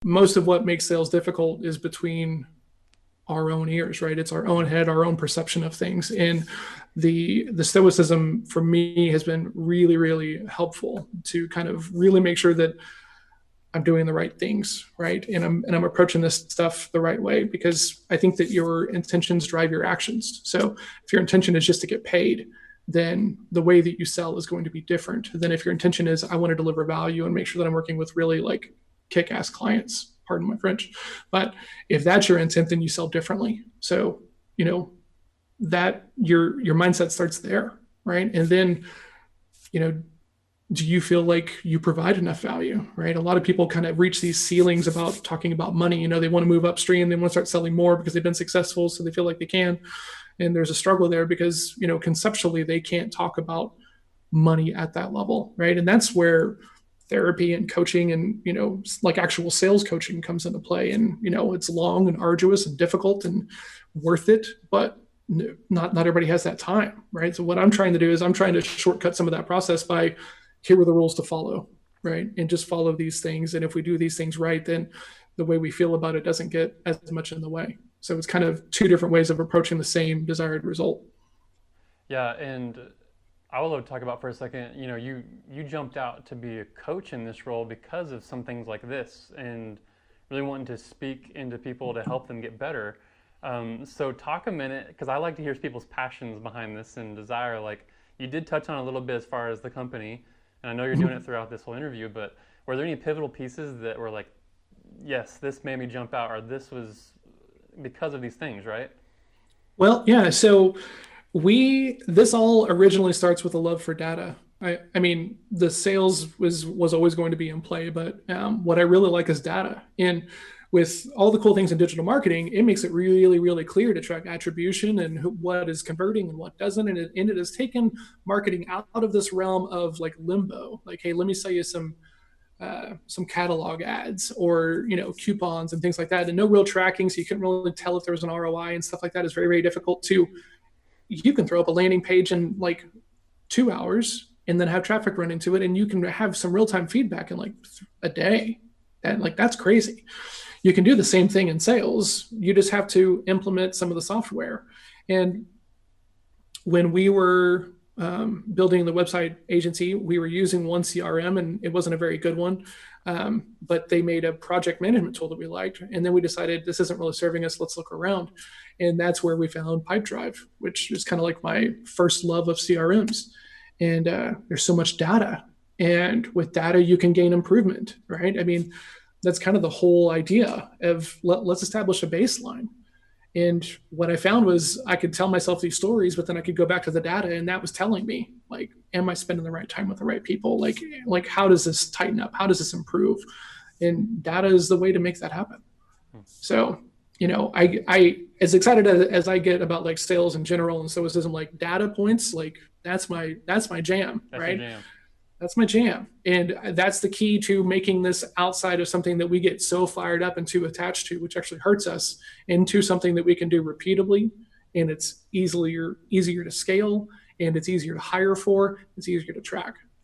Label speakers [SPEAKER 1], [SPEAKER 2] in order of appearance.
[SPEAKER 1] most of what makes sales difficult is between our own ears, right? It's our own head, our own perception of things. And the stoicism for me has been really, really helpful to kind of really make sure that I'm doing the right things, right? And I'm approaching this stuff the right way, because I think that your intentions drive your actions. So if your intention is just to get paid, then the way that you sell is going to be different than if your intention is, I want to deliver value and make sure that I'm working with really like kick-ass clients, pardon my French. But if that's your intent, then you sell differently. So, that your mindset starts there, right? And then, you know, do you feel like you provide enough value, right? A lot of people kind of reach these ceilings about talking about money. They want to move upstream. They want to start selling more because they've been successful. So they feel like they can. And there's a struggle there because, conceptually, they can't talk about money at that level, right? And that's where therapy and coaching and, like actual sales coaching comes into play. And, it's long and arduous and difficult and worth it, but not everybody has that time, right? So what I'm trying to do is I'm trying to shortcut some of that process by, here are the rules to follow, right? And just follow these things. And if we do these things right, then the way we feel about it doesn't get as much in the way. So it's kind of two different ways of approaching the same desired result.
[SPEAKER 2] Yeah, and I would love to talk about for a second, you jumped out to be a coach in this role because of some things like this and really wanting to speak into people to help them get better. So talk a minute, because I like to hear people's passions behind this and desire. Like, you did touch on a little bit as far as the company, and I know you're doing it throughout this whole interview, but were there any pivotal pieces that were like, yes, this made me jump out, or this was because of these things, right?
[SPEAKER 1] Well, yeah. So this all originally starts with a love for data. I mean, the sales was always going to be in play, but what I really like is data. And with all the cool things in digital marketing, it makes it really, really clear to track attribution and what is converting and what doesn't. And it has taken marketing out of this realm of like limbo. Like, hey, let me sell you some catalog ads or coupons and things like that, and no real tracking, so you couldn't really tell if there was an ROI and stuff like that. Is very, very difficult to. You can throw up a landing page in like 2 hours and then have traffic run into it, and you can have some real-time feedback in like a day. And like, that's crazy. You can do the same thing in sales. You just have to implement some of the software. And when we were building the website agency, we were using one CRM, and it wasn't a very good one. But they made a project management tool that we liked. And then we decided this isn't really serving us. Let's look around. And that's where we found Pipedrive, which is kind of like my first love of CRMs. And there's so much data. And with data, you can gain improvement, right? I mean, that's kind of the whole idea of let's establish a baseline. And what I found was I could tell myself these stories, but then I could go back to the data, and that was telling me, like, am I spending the right time with the right people? Like how does this tighten up? How does this improve? And data is the way to make that happen. So, I as excited as I get about like sales in general and stoicism, like data points, like that's my jam,
[SPEAKER 2] That's your
[SPEAKER 1] right?
[SPEAKER 2] jam.
[SPEAKER 1] That's my jam. And that's the key to making this outside of something that we get so fired up and too attached to, which actually hurts us, into something that we can do repeatably. And it's easier to scale, and it's easier to hire for, it's easier to track.